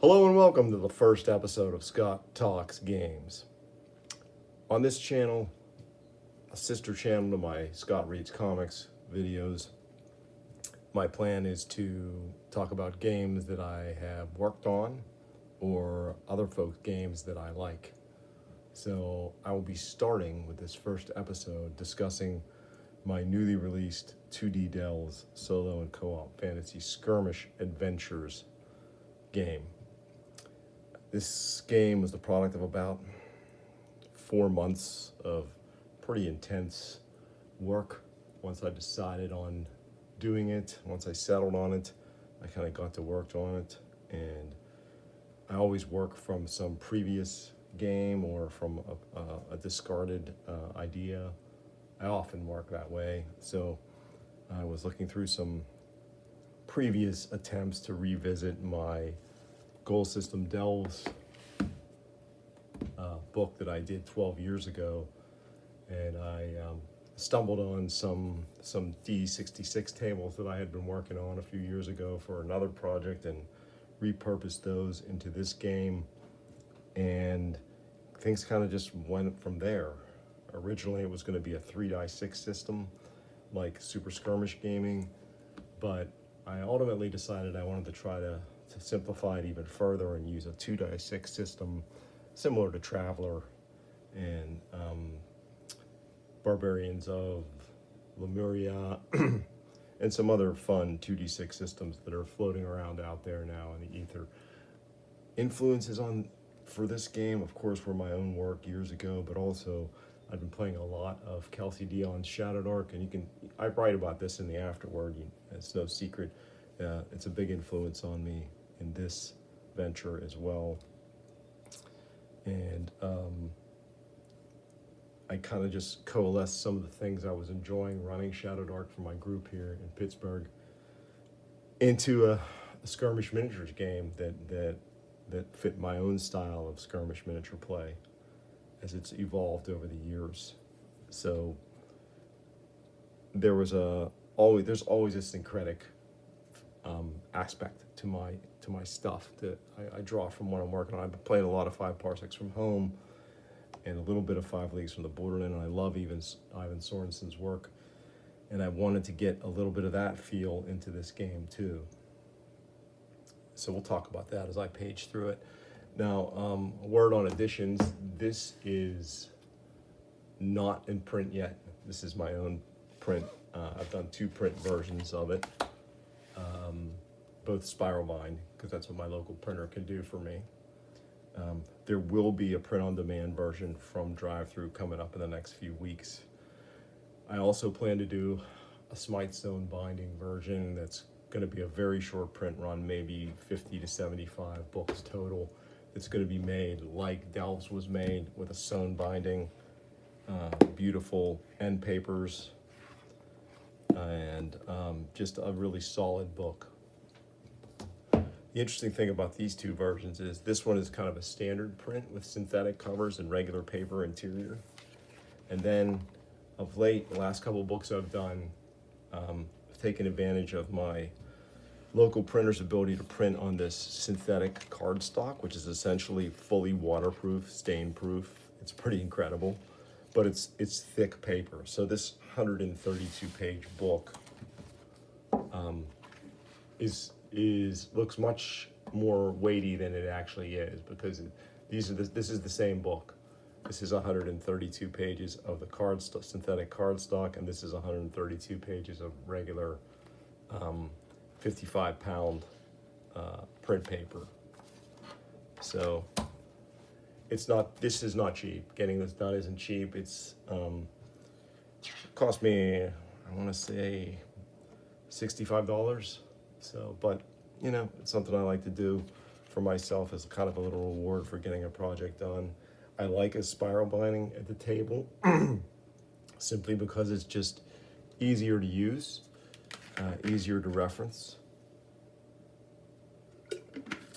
Hello and welcome to the first episode of Scott Talks Games. On this channel, a sister channel to my Scott Reads Comics videos, my plan is to talk about games that I have worked on or other folks' games that I like. So I will be starting with this first episode discussing my newly released 2D Delves solo and co-op fantasy skirmish adventures game. This game was the product of about 4 months of pretty intense work. Once I decided on doing it, once I settled on it, I kind of got to work on it. And I always work from some previous game or from a discarded idea. I often work that way. So I was looking through some previous attempts to revisit my Goal System Delves book that I did 12 years ago, and I stumbled on some D66 tables that I had been working on a few years ago for another project and repurposed those into this game, and things kind of just went from there. Originally it was going to be a 3x6 system like Super Skirmish Gaming, but I ultimately decided I wanted to try to simplify it even further and use a 2x6 system similar to Traveller and Barbarians of Lemuria and some other fun 2d6 systems that are floating around out there now in the ether. Influences on for this game, of course, were my own work years ago, but also I've been playing a lot of Kelsey Dion's Shadowdark, and I write about this in the afterword. It's no secret. It's a big influence on me in this venture as well. And I kind of just coalesced some of the things I was enjoying running Shadowdark for my group here in Pittsburgh into a skirmish miniatures game that fit my own style of skirmish miniature play as it's evolved over the years. So there's always a syncretic aspect to my stuff that I draw from what I'm working on. I've been playing a lot of 5 Parsecs from Home and a little bit of 5 Leagues from the Borderland, and I love Ivan Sorensen's work, and I wanted to get a little bit of that feel into this game too. So we'll talk about that as I page through it. Now, a word on editions. This is not in print yet. This is my own print. I've done 2 print versions of it, both spiral bind, because that's what my local printer can do for me. There will be a print-on-demand version from Drive-Thru coming up in the next few weeks. I also plan to do a Smythe Zone binding version that's going to be a very short print run, maybe 50 to 75 books total. It's going to be made like Delves was made, with a sewn binding, beautiful end papers, and just a really solid book. The interesting thing about these 2 versions is this one is kind of a standard print with synthetic covers and regular paper interior. And then of late, the last couple of books I've done, I've taken advantage of my local printer's ability to print on this synthetic cardstock, which is essentially fully waterproof, stain-proof. It's pretty incredible, but it's thick paper. So this 132-page book looks much more weighty than it actually is, because this is the same book. This is 132 pages of the synthetic cardstock, and this is 132 pages of regular 55-pound print paper. So this is not cheap. Getting this done isn't cheap. It's cost me, I want to say, $65. So, but it's something I like to do for myself as kind of a little reward for getting a project done. I like a spiral binding at the table simply because it's just easier to use, easier to reference.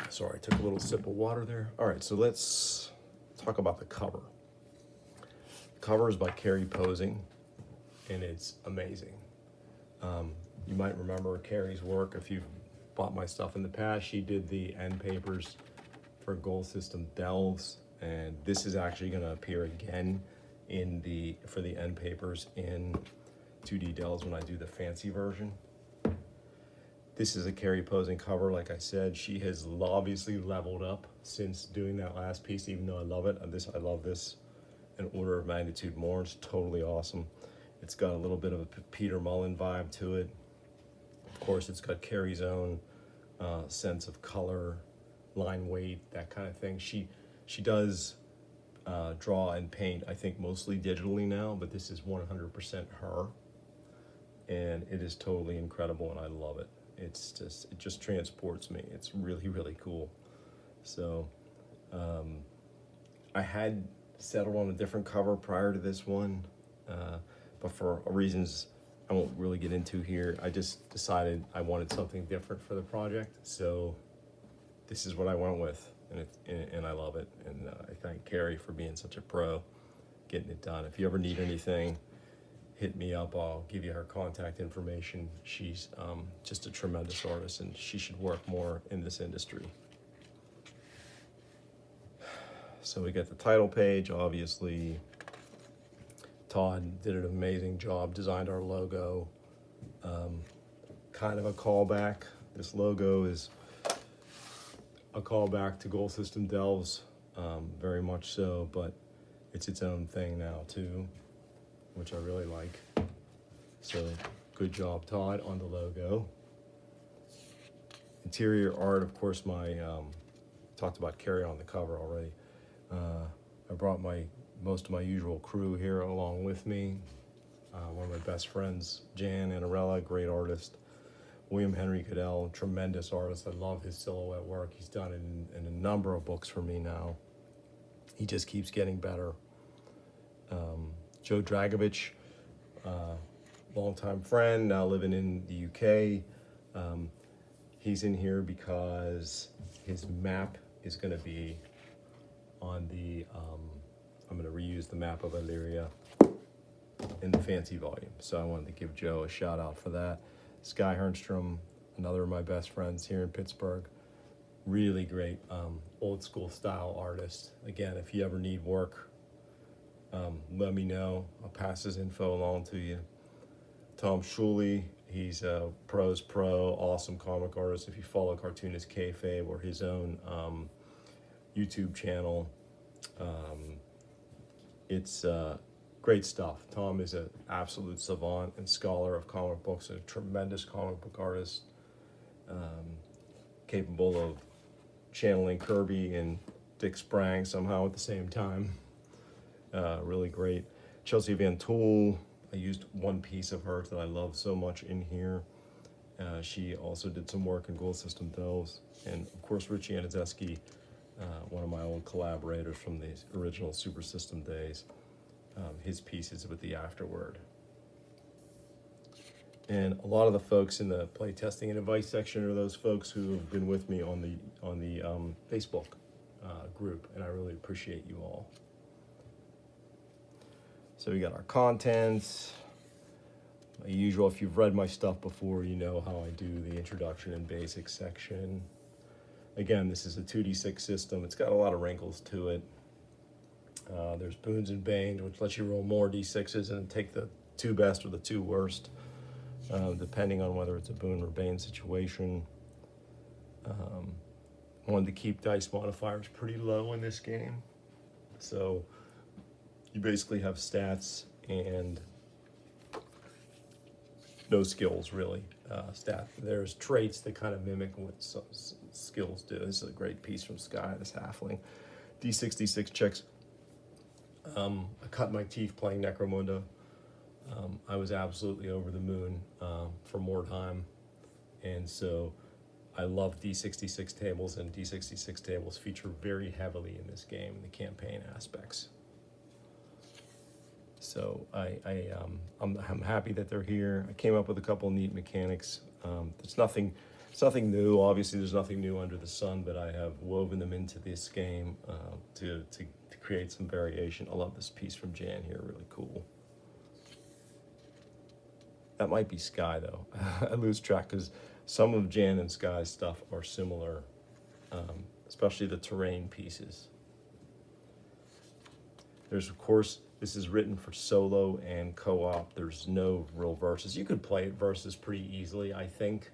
Sorry, I took a little sip of water there. All right, so let's talk about the cover. The cover is by Carrie Posing, and it's amazing. You might remember Carrie's work if you've bought my stuff in the past. She did the end papers for Goal System Delves, and this is actually going to appear again for the end papers in 2D Delves when I do the fancy version. This is a Carrie posing cover. Like I said, she has obviously leveled up since doing that last piece, even though I love it. I love this an order of magnitude more. It's totally awesome. It's got a little bit of a Peter Mullen vibe to it. Of course, it's got Carrie's own sense of color, line weight, that kind of thing. She does draw and paint, I think, mostly digitally now, but this is 100% her. And it is totally incredible, and I love it. It just transports me. It's really, really cool. So I had settled on a different cover prior to this one, but for reasons I won't really get into here, I just decided I wanted something different for the project. So this is what I went with, and I love it. And I thank Carrie for being such a pro getting it done. If you ever need anything, hit me up. I'll give you her contact information. She's just a tremendous artist, and she should work more in this industry. So we got the title page, obviously. Todd did an amazing job, designed our logo. Kind of a callback. This logo is a callback to Goal System Delves, very much so, but it's its own thing now too, which I really like. So good job, Todd, on the logo. Interior art, of course, talked about Carrie on the cover already. I brought most of my usual crew here along with me. One of my best friends, Jan Anarella, great artist. William Henry Cadell, tremendous artist. I love his silhouette work. He's done it in a number of books for me now. He just keeps getting better. Joe Dragovich, longtime friend, now living in the UK. He's in here because his map is going to be on the, I'm going to reuse the map of Illyria in the fancy volume. So I wanted to give Joe a shout out for that. Sky Hernstrom, another of my best friends here in Pittsburgh. Really great old school style artist. Again, if you ever need work, let me know. I'll pass his info along to you. Tom Schuley, he's a pro's pro, awesome comic artist. If you follow Cartoonist Kayfabe or his own YouTube channel, it's great stuff. Tom is an absolute savant and scholar of comic books, a tremendous comic book artist, capable of channeling Kirby and Dick Sprang somehow at the same time. Really great. Chelsea Van Tool, I used one piece of her that I love so much in here. She also did some work in Goal System Delves. And of course, Richie Aniszewski, one of my old collaborators from the original Super System days. His pieces with the afterword. And a lot of the folks in the playtesting and advice section are those folks who have been with me on the Facebook group, and I really appreciate you all. So we got our content. My usual, if you've read my stuff before, you know how I do the introduction and basics section. Again, this is a 2d6 system. It's got a lot of wrinkles to it. There's boons and banes, which lets you roll more d6s and take the two best or the two worst, depending on whether it's a boon or bane situation. I wanted to keep dice modifiers pretty low in this game. So you basically have stats and no skills, really. There's traits that kind of mimic what some skills do. This is a great piece from Sky, this halfling. D66 checks. I cut my teeth playing Necromunda. I was absolutely over the moon for more time. And so I love D66 tables, and D66 tables feature very heavily in this game in the campaign aspects. So I'm happy that they're here. I came up with a couple neat mechanics. It's nothing new. Obviously, there's nothing new under the sun, but I have woven them into this game to create some variation. I love this piece from Jan here, really cool. That might be Sky though. I lose track because some of Jan and Sky's stuff are similar, especially the terrain pieces. There's, of course, this is written for solo and co-op. There's no real versus. You could play it versus pretty easily, I think,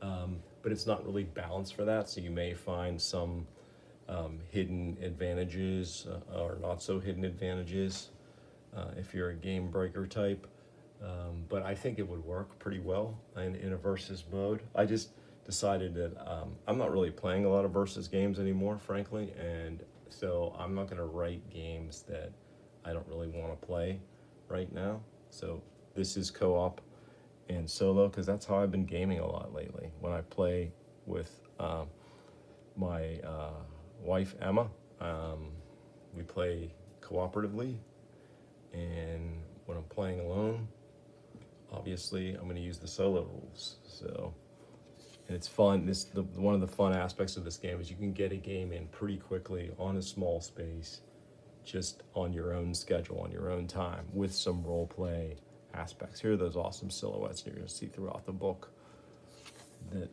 but it's not really balanced for that, so you may find some hidden advantages or not so hidden advantages if you're a game breaker type. But I think it would work pretty well in a versus mode. I just decided that I'm not really playing a lot of versus games anymore, frankly, and so I'm not going to write games that I don't really want to play right now. So this is co-op and solo because that's how I've been gaming a lot lately. When I play with my wife, Emma, we play cooperatively, and when I'm playing alone, obviously I'm going to use the solo rules. So, and it's fun. One of the fun aspects of this game is you can get a game in pretty quickly on a small space, just on your own schedule, on your own time, with some role play aspects. Here are those awesome silhouettes you're going to see throughout the book that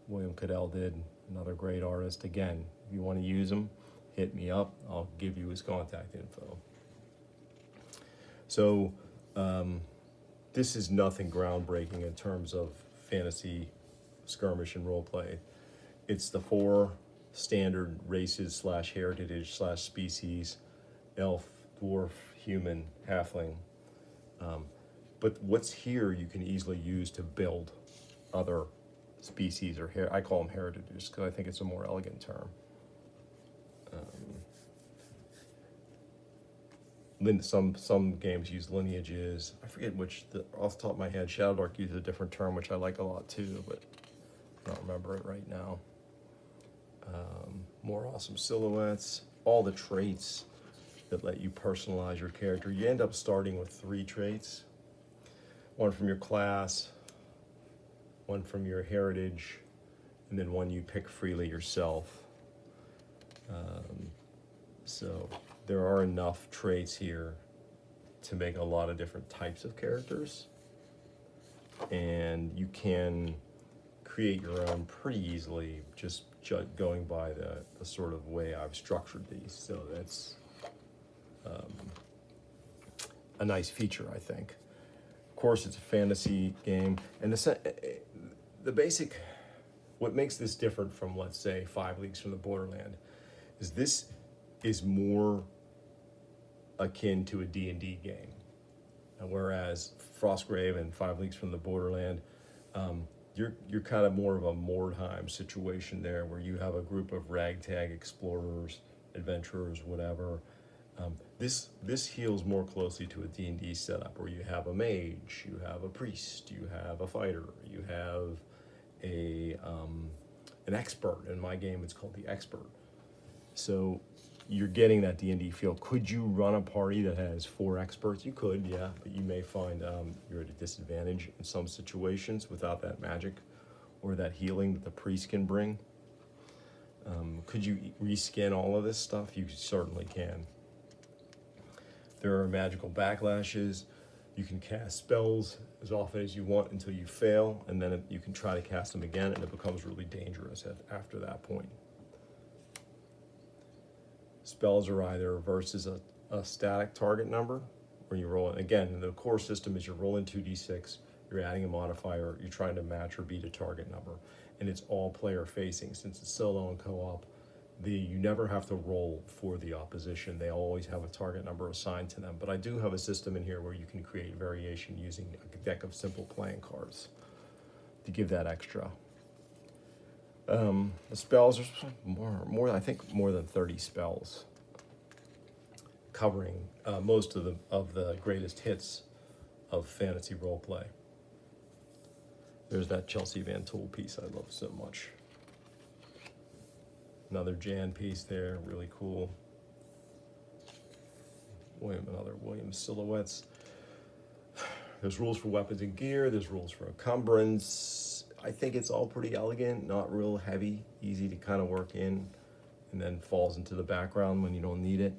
William Cadell did. Another great artist. Again, if you want to use him, hit me up. I'll give you his contact info. So this is nothing groundbreaking in terms of fantasy skirmish and role play. It's the 4 standard races / heritage / species: elf, dwarf, human, halfling. But what's here you can easily use to build other species, or I call them heritages because I think it's a more elegant term. Some games use lineages. I forget which, off the top of my head, Shadowdark uses a different term, which I like a lot too, but I don't remember it right now. More awesome silhouettes, all the traits that let you personalize your character. You end up starting with 3 traits. 1 from your class, 1 from your heritage, and then 1 you pick freely yourself. So there are enough traits here to make a lot of different types of characters, and you can create your own pretty easily just going by the sort of way I've structured these. So that's a nice feature, I think. Of course, it's a fantasy game, and the basic, what makes this different from, let's say, 5 Leagues from the Borderland, is this is more akin to a D&D game. And whereas Frostgrave and 5 Leagues from the Borderland, you're kind of more of a Mordheim situation there, where you have a group of ragtag explorers, adventurers, whatever. This heals more closely to a D&D setup, where you have a mage, you have a priest, you have a fighter, you have an expert. In my game, it's called the Expert. So you're getting that D&D feel. Could you run a party that has 4 experts? You could, yeah, but you may find you're at a disadvantage in some situations without that magic or that healing that the priest can bring. Could you reskin all of this stuff? You certainly can. There are magical backlashes. You can cast spells as often as you want until you fail, and then you can try to cast them again, and it becomes really dangerous after that point. Spells are either versus a static target number, where you roll, again, the core system is you're rolling 2d6, you're adding a modifier, you're trying to match or beat a target number, and it's all player facing. Since it's solo and co-op, you never have to roll for the opposition. They always have a target number assigned to them. But I do have a system in here where you can create variation using a deck of simple playing cards to give that extra. The spells are more I think more than 30 spells, covering most of the greatest hits of fantasy roleplay. There's that Chelsea Van Tool piece I love so much. Another Jan piece there, really cool. Another Williams silhouettes. There's rules for weapons and gear. There's rules for encumbrance. I think it's all pretty elegant, not real heavy, easy to kind of work in, and then falls into the background when you don't need it.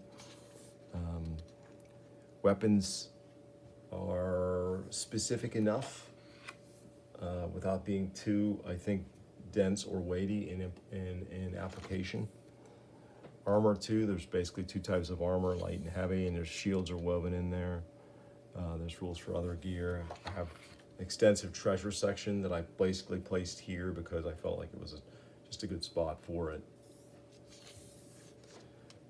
Weapons are specific enough without being too, I think, dense or weighty in application. Armor too, there's basically two types of armor, light and heavy, and there's shields are woven in there. There's rules for other gear. I have an extensive treasure section that I basically placed here because I felt like it was just a good spot for it.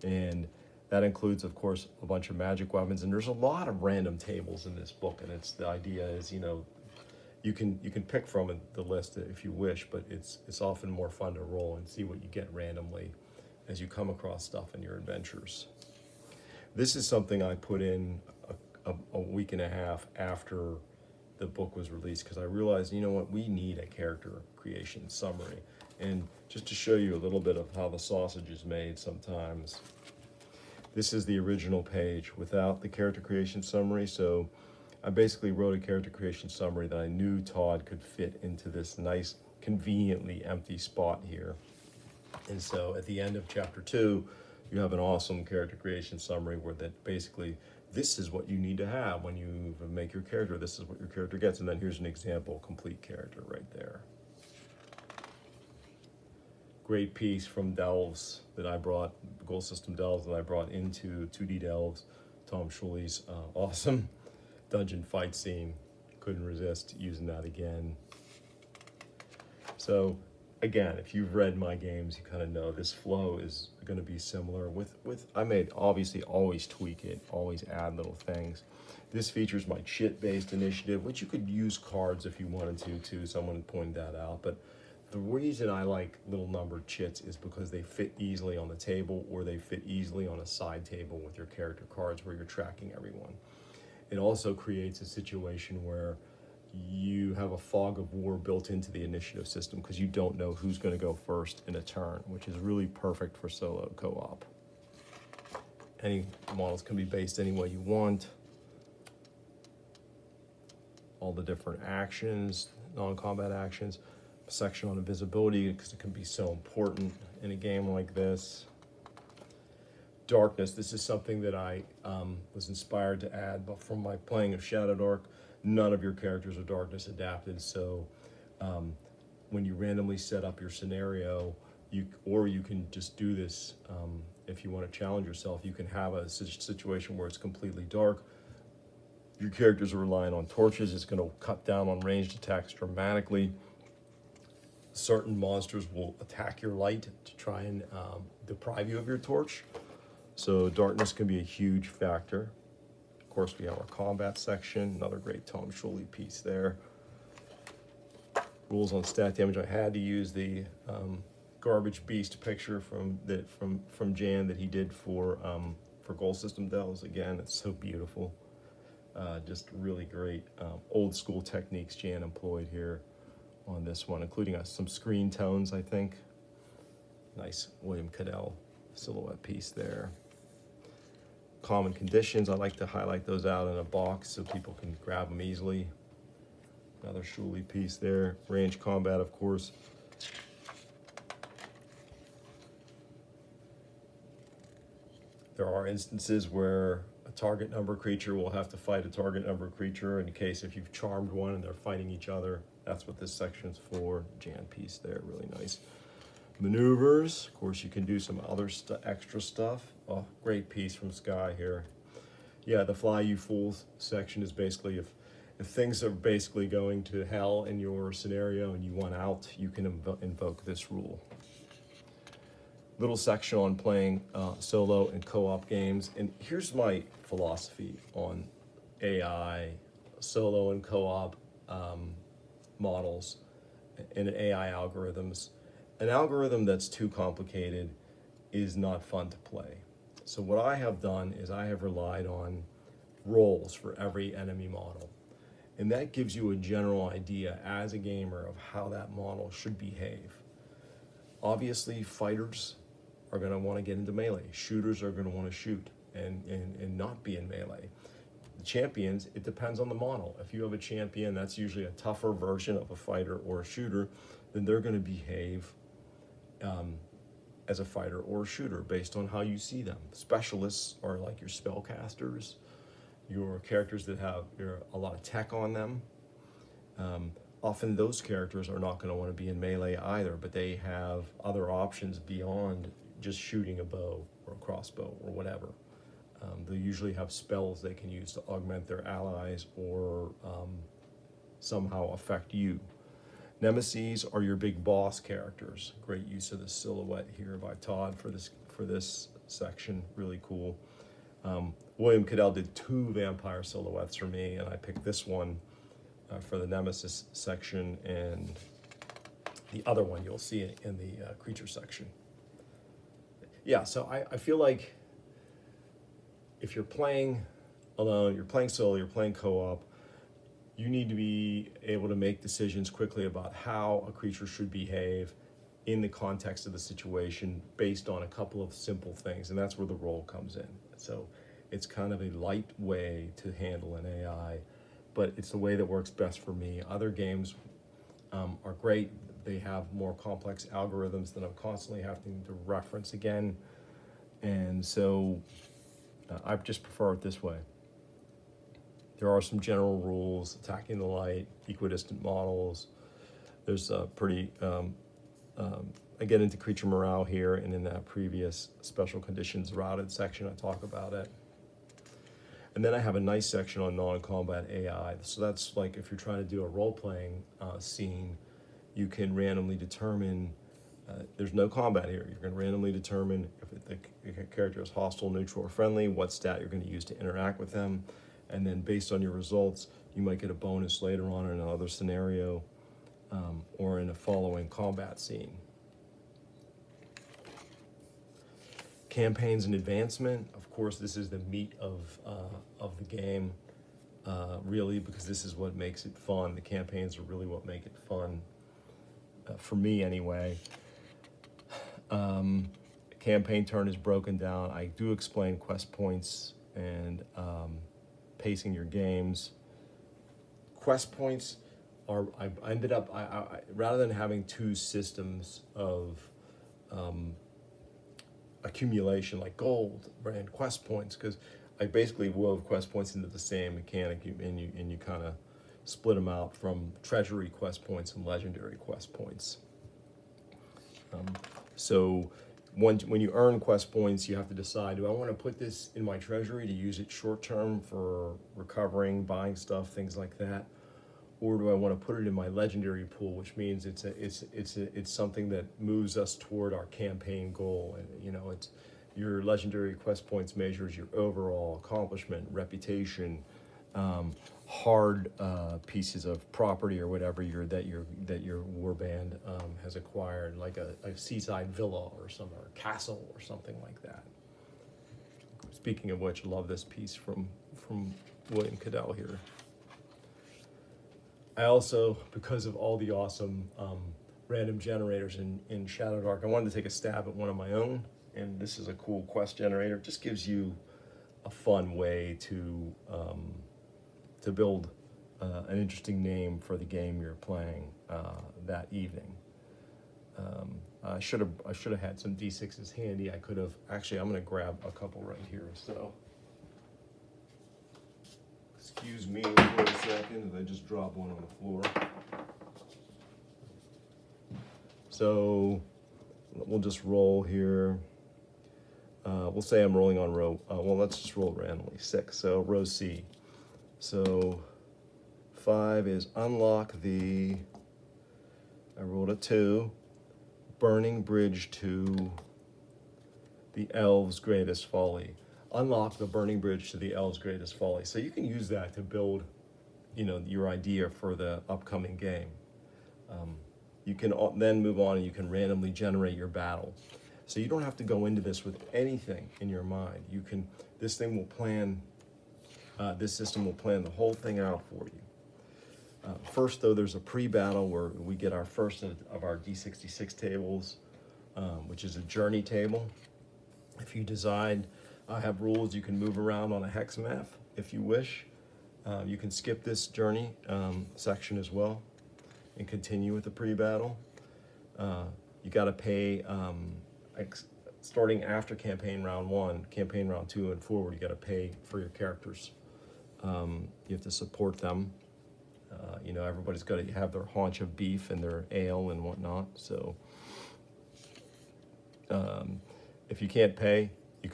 And that includes, of course, a bunch of magic weapons, and there's a lot of random tables in this book, and the idea is, you can pick from the list if you wish, but it's often more fun to roll and see what you get randomly as you come across stuff in your adventures. This is something I put in a week and a half after the book was released, because I realized, we need a character creation summary. And just to show you a little bit of how the sausage is made sometimes, this is the original page without the character creation summary. So I basically wrote a character creation summary that I knew Todd could fit into this nice, conveniently empty spot here. And so at the end of chapter 2, you have an awesome character creation summary where that basically, this is what you need to have when you make your character. This is what your character gets. And then here's an example, complete character right there. Great piece from Delves that I brought, Goal System Delves that I brought into 2D Delves. Tom Schule's awesome dungeon fight scene. Couldn't resist using that again. So again, if you've read my games, you kind of know this flow is going to be similar with I may obviously always tweak it, always add little things. This features my chit-based initiative, which you could use cards if you wanted to too. Someone pointed that out, but the reason I like little numbered chits is because they fit easily on the table, or they fit easily on a side table with your character cards where you're tracking everyone. It also creates a situation where you have a fog of war built into the initiative system because you don't know who's going to go first in a turn, which is really perfect for solo co-op. Any models can be based any way you want. All the different actions, non-combat actions, section on invisibility because it can be so important in a game like this. Darkness, this is something that I was inspired to add, but from my playing of Shadowdark, none of your characters are darkness adapted, so when you randomly set up your scenario, you can just do this if you want to challenge yourself. You can have a situation where it's completely dark. Your characters are relying on torches. It's going to cut down on ranged attacks dramatically. Certain monsters will attack your light to try and deprive you of your torch. So darkness can be a huge factor. Of course, we have our combat section, another great Tom Schule piece there. Rules on stat damage. I had to use the garbage beast picture from Jan that he did for Goal System Delves. Again, it's so beautiful. Just really great old school techniques Jan employed here on this one, including some screen tones, I think. Nice William Cadell silhouette piece there. Common conditions, I like to highlight those out in a box so people can grab them easily. Another Schule piece there. Range combat, of course. There are instances where a target number creature will have to fight a target number creature in case if you've charmed one and they're fighting each other. That's what this section's for. Jan piece there, really nice. Maneuvers, of course, you can do some other extra stuff. Oh, great piece from Sky here. Yeah, the Fly You Fools section is basically if things are basically going to hell in your scenario and you want out, you can invoke this rule. Little section on playing solo and co-op games. And here's my philosophy on AI, solo and co-op models, and AI algorithms. An algorithm that's too complicated is not fun to play. So what I have done is I have relied on roles for every enemy model. And that gives you a general idea as a gamer of how that model should behave. Obviously, fighters are going to want to get into melee. Shooters are going to want to shoot and not be in melee. The champions, it depends on the model. If you have a champion that's usually a tougher version of a fighter or a shooter, then they're going to behave as a fighter or a shooter based on how you see them. Specialists are like your spellcasters, your characters that have a lot of tech on them. often those characters are not going to want to be in melee either, but they have other options beyond just shooting a bow or a crossbow or whatever. They usually have spells they can use to augment their allies or somehow affect you. Nemeses are your big boss characters. Great use of the silhouette here by Todd for this section. Really cool. William Cadell did 2 vampire silhouettes for me, and I picked this one for the Nemesis section, and the other one you'll see in the creature section. Yeah, so I feel like if you're playing alone, you're playing solo, you're playing co-op, you need to be able to make decisions quickly about how a creature should behave in the context of the situation based on a couple of simple things, and that's where the role comes in. So it's kind of a light way to handle an AI, but it's the way that works best for me. Other games are great. They have more complex algorithms that I'm constantly having to reference again, and so I just prefer it this way. There are some general rules: attacking the light, equidistant models. There's a pretty, I get into creature morale here, and in that previous special conditions routed section, I talk about it. And then I have a nice section on non-combat AI. So that's like if you're trying to do a role-playing scene, you can randomly determine, there's no combat here. You can randomly determine if the character is hostile, neutral, or friendly, what stat you're going to use to interact with them. And then based on your results, you might get a bonus later on in another scenario or in a following combat scene. Campaigns and advancement. Of course, this is the meat of the game, really, because this is what makes it fun. The campaigns are really what make it fun, for me anyway. Campaign turn is broken down. I do explain quest points and pacing your games. Quest points are, I ended up, I rather than having 2 systems of accumulation like gold and quest points, because I basically wove quest points into the same mechanic, and you kind of split them out from treasury quest points and legendary quest points. So when you earn quest points, you have to decide, do I want to put this in my treasury to use it short term for recovering, buying stuff, things like that, or do I want to put it in my legendary pool, which means it's something that moves us toward our campaign goal. And you know, it's your legendary quest points measures your overall accomplishment, reputation, hard pieces of property or whatever that your warband has acquired, like a seaside villa or a castle or something like that. Speaking of which, I love this piece from William Cadell here. I also, because of all the awesome random generators in Shadow Dark, I wanted to take a stab at one of my own, and this is a cool quest generator. It just gives you a fun way to build an interesting name for the game you're playing that evening. I should have had some D6s handy. I could have, actually, I'm gonna grab a couple right here, so. Excuse me for a second as I just dropped one on the floor. So we'll just roll here. We'll say I'm rolling on row, well, let's just roll randomly, 6. So row C. So 5 is unlock the, I rolled a 2, Burning Bridge to the Elves' Greatest Folly. Unlock the Burning Bridge to the Elves' Greatest Folly. So you can use that to build, you know, your idea for the upcoming game. You can then move on and you can randomly generate your battle. So you don't have to go into this with anything in your mind. You can, this thing will plan, this system will plan the whole thing out for you. First, though, there's a pre-battle where we get our first of our D66 tables, which is a journey table. If you decide, I have rules, you can move around on a hex map if you wish. You can skip this journey section as well and continue with the pre-battle. You got to pay, starting after campaign round 1, campaign round 2 and forward, you got to pay for your characters. You have to support them. You know, everybody's got to have their haunch of beef and their ale and whatnot. So if you can't pay, you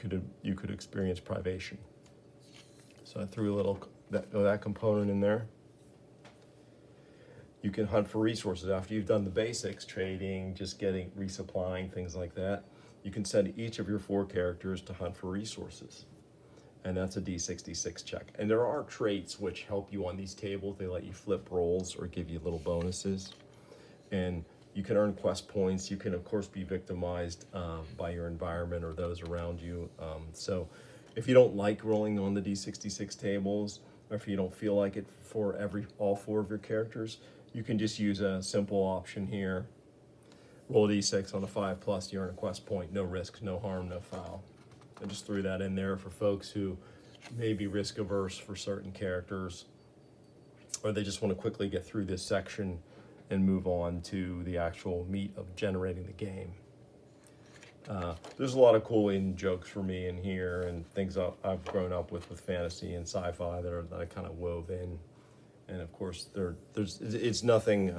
could experience privation. So I threw a little that component in there. You can hunt for resources after you've done the basics, trading, just getting, resupplying, things like that. You can send each of your 4 characters to hunt for resources. And that's a D66 check. And there are traits which help you on these tables. They let you flip rolls or give you little bonuses. And you can earn quest points. You can, of course, be victimized by your environment or those around you. So if you don't like rolling on the D66 tables, or if you don't feel like it for all 4 of your characters, you can just use a simple option here. Roll a D6 on a 5+, you earn a quest point. No risk, no harm, no foul. I just threw that in there for folks who may be risk averse for certain characters, or they just want to quickly get through this section and move on to the actual meat of generating the game. There's a lot of cool in jokes for me in here, and things I've grown up with fantasy and sci-fi that I kind of wove in. And of course, it's nothing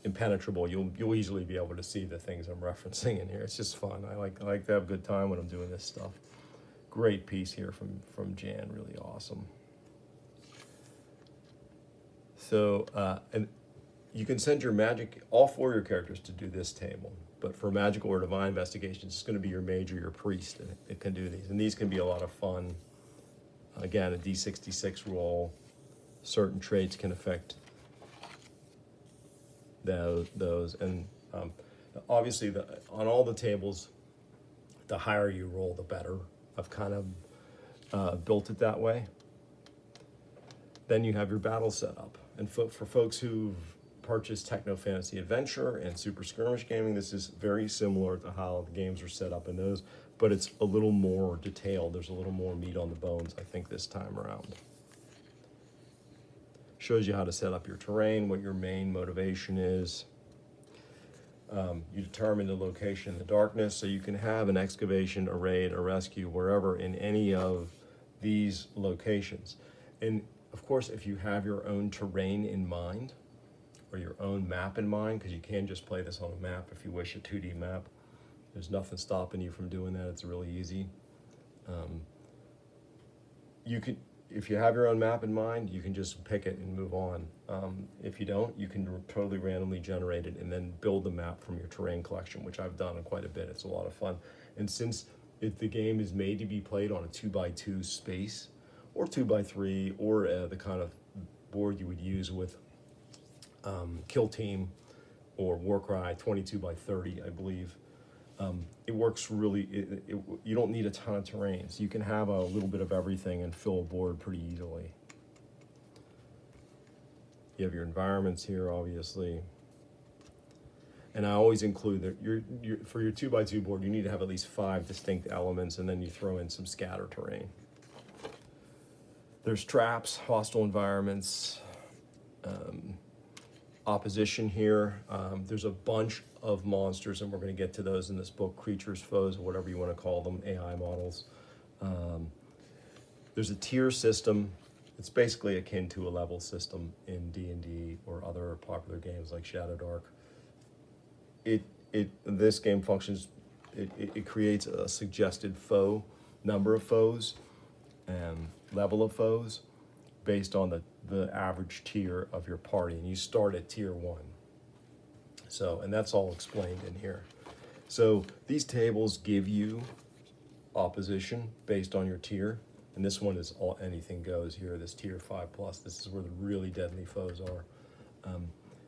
impenetrable. You'll easily be able to see the things I'm referencing in here. It's just fun. I like to have a good time when I'm doing this stuff. Great piece here from Jan, really awesome. So, and you can send your magic, all 4 of your characters to do this table. But for magical or divine investigations, it's going to be your mage or your priest, and it can do these. And these can be a lot of fun. Again, a D66 roll. Certain traits can affect those. And obviously, on all the tables, the higher you roll, the better. I've kind of built it that way. Then you have your battle set up. And for folks who've purchased Techno Fantasy Adventure and Super Skirmish Gaming, this is very similar to how the games are set up in those, but it's a little more detailed. There's a little more meat on the bones, I think, this time around. Shows you how to set up your terrain, what your main motivation is. You determine the location in the darkness, so you can have an excavation, a raid, a rescue, wherever in any of these locations. And of course, if you have your own terrain in mind, or your own map in mind, because you can just play this on a map if you wish, a 2D map. There's nothing stopping you from doing that. It's really easy. You can, if you have your own map in mind, you can just pick it and move on. If you don't, you can totally randomly generate it and then build the map from your terrain collection, which I've done quite a bit. It's a lot of fun. And since the game is made to be played on a 2x2 space, or 2x3, or the kind of board you would use with Kill Team or Warcry 22x30, I believe. It works really, you don't need a ton of terrains. You can have a little bit of everything and fill a board pretty easily. You have your environments here, obviously. And I always include that for your 2x2 board, you need to have at least 5 distinct elements, and then you throw in some scatter terrain. There's traps, hostile environments, opposition here. There's a bunch of monsters, and we're going to get to those in this book, creatures, foes, or whatever you want to call them, AI models. There's a tier system. It's basically akin to a level system in D&D or other popular games like Shadowdark. This game functions, it creates a suggested foe, number of foes, and level of foes based on the average tier of your party, and you start at tier 1. So, and that's all explained in here. So these tables give you opposition based on your tier, and this one is all anything goes here, this tier 5+. This is where the really deadly foes are.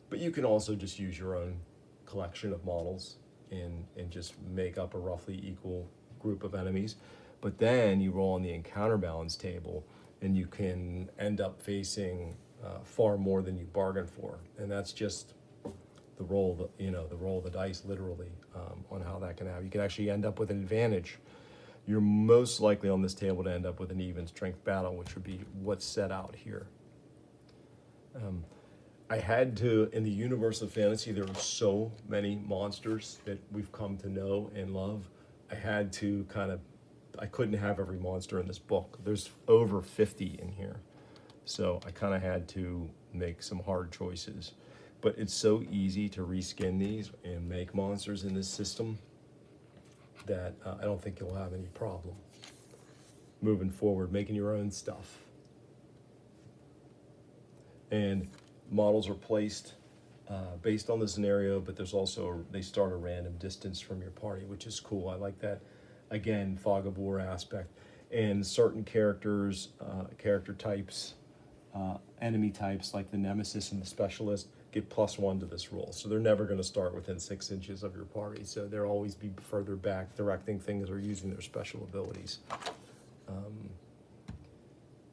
But you can also just use your own collection of models and just make up a roughly equal group of enemies. But then you roll on the encounter balance table, and you can end up facing far more than you bargained for, and that's just the roll, the roll of the dice, literally, on how that can happen. You can actually end up with an advantage. You're most likely on this table to end up with an even strength battle, which would be what's set out here. I had to, in the universe of fantasy, there are so many monsters that we've come to know and love. I had to I couldn't have every monster in this book. There's over 50 in here. So I kind of had to make some hard choices. But it's so easy to reskin these and make monsters in this system that I don't think you'll have any problem moving forward, making your own stuff. And models are placed based on the scenario, but there's also, they start a random distance from your party, which is cool. I like that, again, fog of war aspect. And certain characters, character types, enemy types like the Nemesis and the Specialist get +1 to this roll. So they're never going to start within 6 inches of your party. So they'll always be further back directing things or using their special abilities.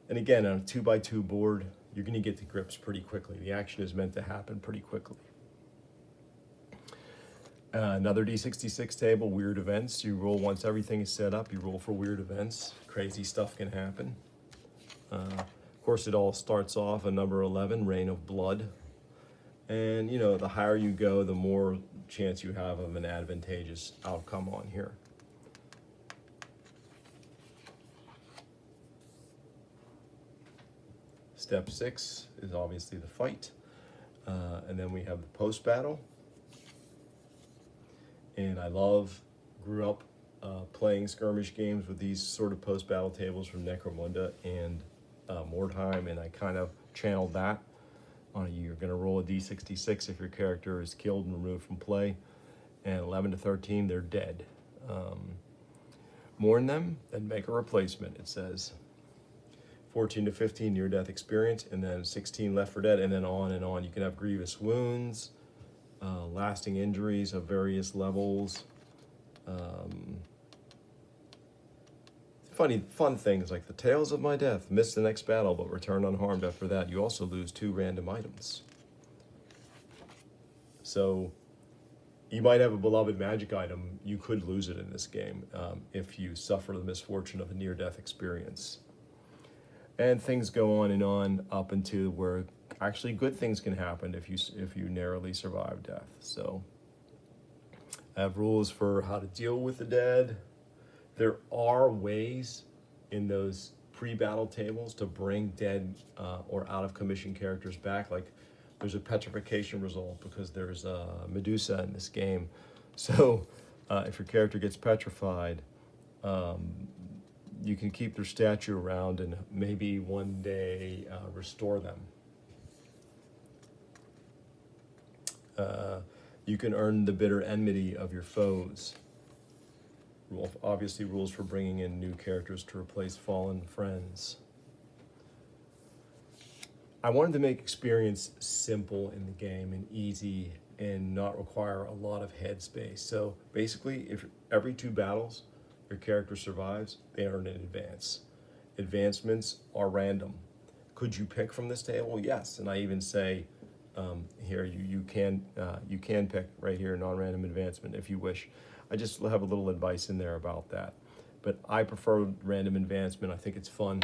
And again, on a 2x2 board, you're going to get to grips pretty quickly. The action is meant to happen pretty quickly. Another D66 table, weird events. You roll once everything is set up, you roll for weird events. Crazy stuff can happen. Of course, it all starts off at number 11, Reign of Blood. And, you know, the higher you go, the more chance you have of an advantageous outcome on here. Step 6 is obviously the fight. And then we have the post-battle. And I grew up playing skirmish games with these sort of post-battle tables from Necromunda and Mordheim, and I kind of channeled that. You're going to roll a D66 if your character is killed and removed from play, and 11 to 13, they're dead. Mourn them, then make a replacement, it says. 14 to 15, near-death experience, and then 16 left for dead, and then on and on. You can have grievous wounds, lasting injuries of various levels. Fun things like the Tales of My Death, miss the next battle but return unharmed after that. You also lose 2 random items. So you might have a beloved magic item, you could lose it in this game if you suffer the misfortune of a near-death experience. And things go on and on up until where actually good things can happen if you narrowly survive death. So I have rules for how to deal with the dead. There are ways in those pre-battle tables to bring dead or out of commission characters back. Like there's a petrification result because there's Medusa in this game. So if your character gets petrified, you can keep their statue around and maybe one day restore them. You can earn the bitter enmity of your foes. Obviously rules for bringing in new characters to replace fallen friends. I wanted to make experience simple in the game and easy and not require a lot of headspace. So basically, if every 2 battles your character survives, they earn an advance. Advancements are random. Could you pick from this table? Yes, and I even say here you can pick right here non-random advancement if you wish. I just have a little advice in there about that. But I prefer random advancement. I think it's fun.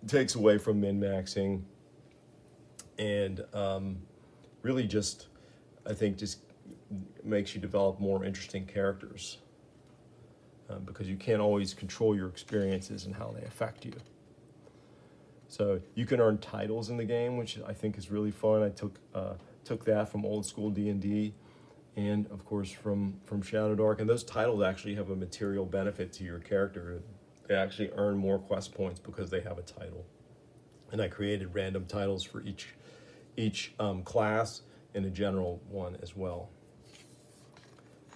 It takes away from min-maxing. And really just, I think just makes you develop more interesting characters. Because you can't always control your experiences and how they affect you. So you can earn titles in the game, which I think is really fun. I took that from old school D&D. And of course from Shadowdark, and those titles actually have a material benefit to your character. They actually earn more quest points because they have a title. And I created random titles for each class and a general one as well.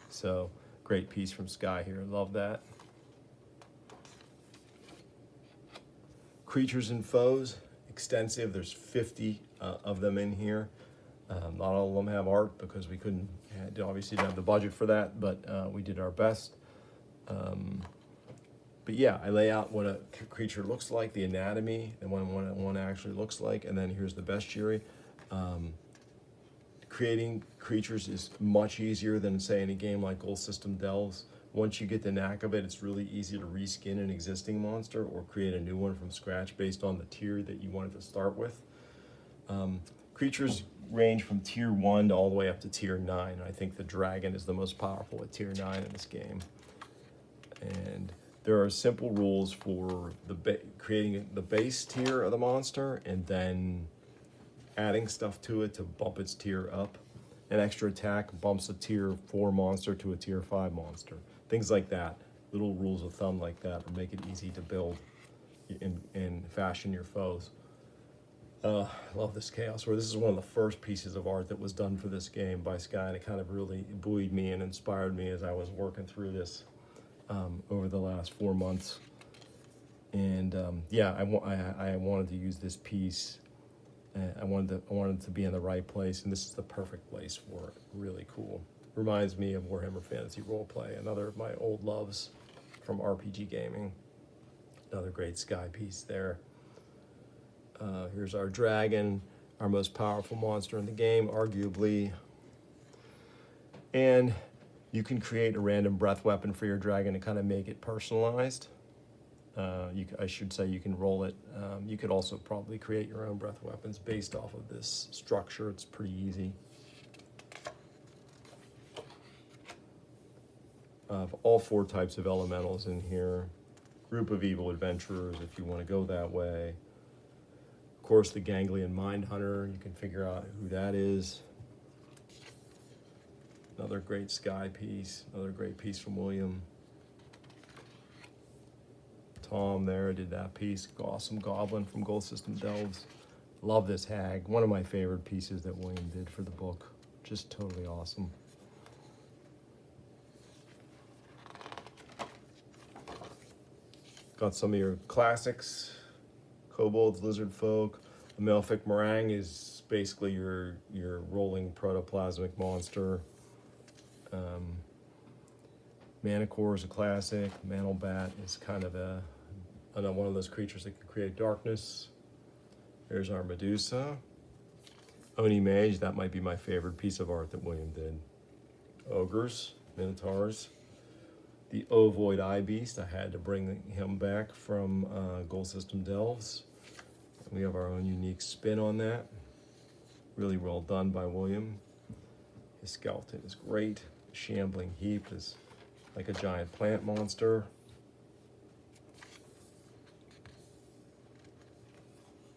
So great piece from Sky here, love that. Creatures and foes, extensive. There's 50 of them in here. Not all of them have art because we obviously didn't have the budget for that, but we did our best. But yeah, I lay out what a creature looks like, the anatomy, and what one actually looks like, and then here's the bestiary. Creating creatures is much easier than, say, in a game like Gold System Delves. Once you get the knack of it, it's really easy to reskin an existing monster or create a new one from scratch based on the tier that you wanted to start with. Creatures range from tier 1 to all the way up to tier 9. I think the dragon is the most powerful at tier 9 in this game. And there are simple rules for creating the base tier of the monster and then adding stuff to it to bump its tier up. An extra attack bumps a tier 4 monster to a tier 5 monster. Things like that. Little rules of thumb like that will make it easy to build and fashion your foes. I love this Chaos War. This is one of the first pieces of art that was done for this game by Sky, and it kind of really buoyed me and inspired me as I was working through this over the last 4 months. And yeah, I wanted to use this piece. I wanted it to be in the right place, and this is the perfect place for it. Really cool. Reminds me of Warhammer Fantasy Roleplay, another of my old loves from RPG gaming. Another great Sky piece there. Here's our dragon, our most powerful monster in the game, arguably. And you can create a random breath weapon for your dragon to kind of make it personalized. I should say you can roll it. You could also probably create your own breath weapons based off of this structure. It's pretty easy. All 4 types of elementals in here. Group of evil adventurers if you want to go that way. Of course, the Ganglion Mindhunter, you can figure out who that is. Another great Sky piece, another great piece from William. Tom there did that piece. Awesome Goblin from Gold System Delves. Love this hag. One of my favorite pieces that William did for the book. Just totally awesome. Got some of your classics. Kobolds, Lizard Folk. The Malefic Meringue is basically your rolling protoplasmic monster. Manticore is a classic. Mantelbat is kind of one of those creatures that can create darkness. There's our Medusa. Oni Mage, that might be my favorite piece of art that William did. Ogres, Minotaurs. The Ovoid Eye Beast, I had to bring him back from Gold System Delves. We have our own unique spin on that. Really well done by William. His skeleton is great. The Shambling Heap is like a giant plant monster.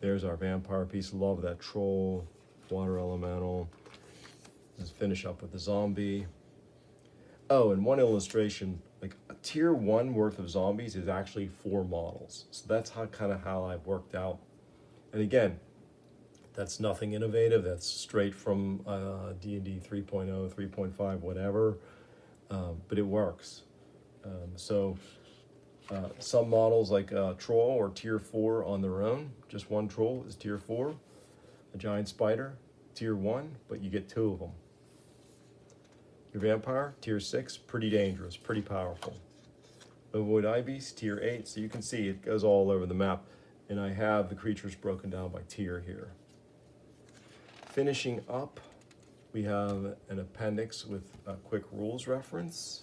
There's our vampire piece. Love that troll, water elemental. Let's finish up with the zombie. Oh, and one illustration, like a tier 1 worth of zombies is actually 4 models. So that's how I've worked out. And again, that's nothing innovative. That's straight from D&D 3.0, 3.5, whatever. But it works. Some models like Troll are tier 4 on their own. Just one Troll is tier 4. A giant spider, tier 1, but you get 2 of them. Your vampire, tier 6, pretty dangerous, pretty powerful. Ovoid Eye Beast, tier 8, so you can see it goes all over the map. And I have the creatures broken down by tier here. Finishing up, we have an appendix with a quick rules reference.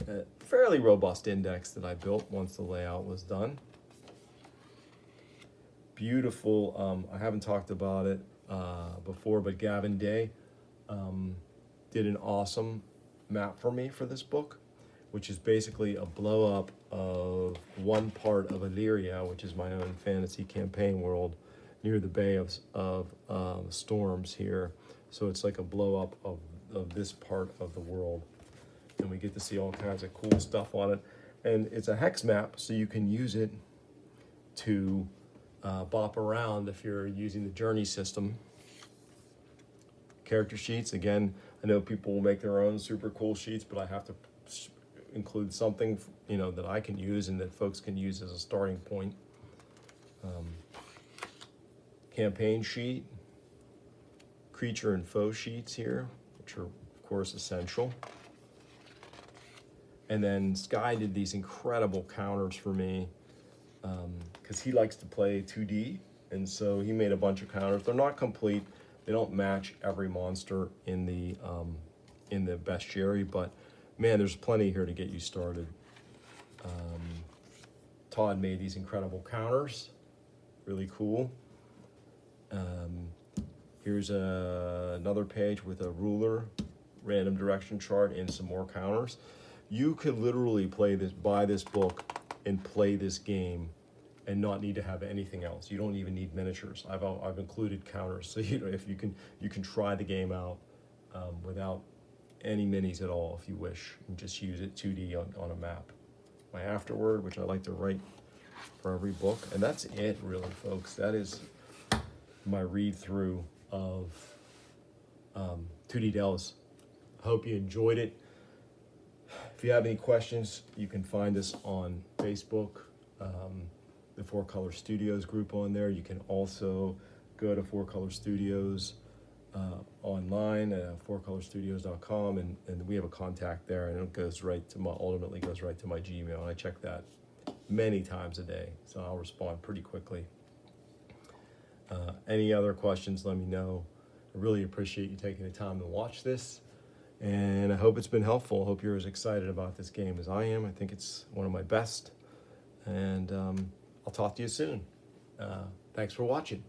A fairly robust index that I built once the layout was done. Beautiful, I haven't talked about it before, but Gavin Day did an awesome map for me for this book, which is basically a blow up of one part of Illyria, which is my own fantasy campaign world near the Bay of Storms here. So it's like a blow up of this part of the world. And we get to see all kinds of cool stuff on it. And it's a hex map, so you can use it to bop around if you're using the journey system. Character sheets, again, I know people will make their own super cool sheets, but I have to include something, that I can use and that folks can use as a starting point. Campaign sheet, creature and foe sheets here, which are of course essential. And then Sky did these incredible counters for me because he likes to play 2D, and so he made a bunch of counters. They're not complete; they don't match every monster in the bestiary, but man, there's plenty here to get you started. Todd made these incredible counters, really cool. Here's another page with a ruler, random direction chart, and some more counters. You could literally buy this book and play this game and not need to have anything else. You don't even need miniatures. I've included counters, so if you can try the game out without any minis at all if you wish, and just use it 2D on a map. My afterword, which I like to write for every book, and that's it really, folks. That is my read through of 2D Delves. Hope you enjoyed it. If you have any questions, you can find us on Facebook, the 4Color Studios group on there. You can also go to 4Color Studios online at 4colorstudios.com, and we have a contact there, and it goes right to ultimately goes right to my Gmail, and I check that many times a day, so I'll respond pretty quickly. Any other questions, let me know. I really appreciate you taking the time to watch this, and I hope it's been helpful. I hope you're as excited about this game as I am. I think it's one of my best, and I'll talk to you soon. Thanks for watching.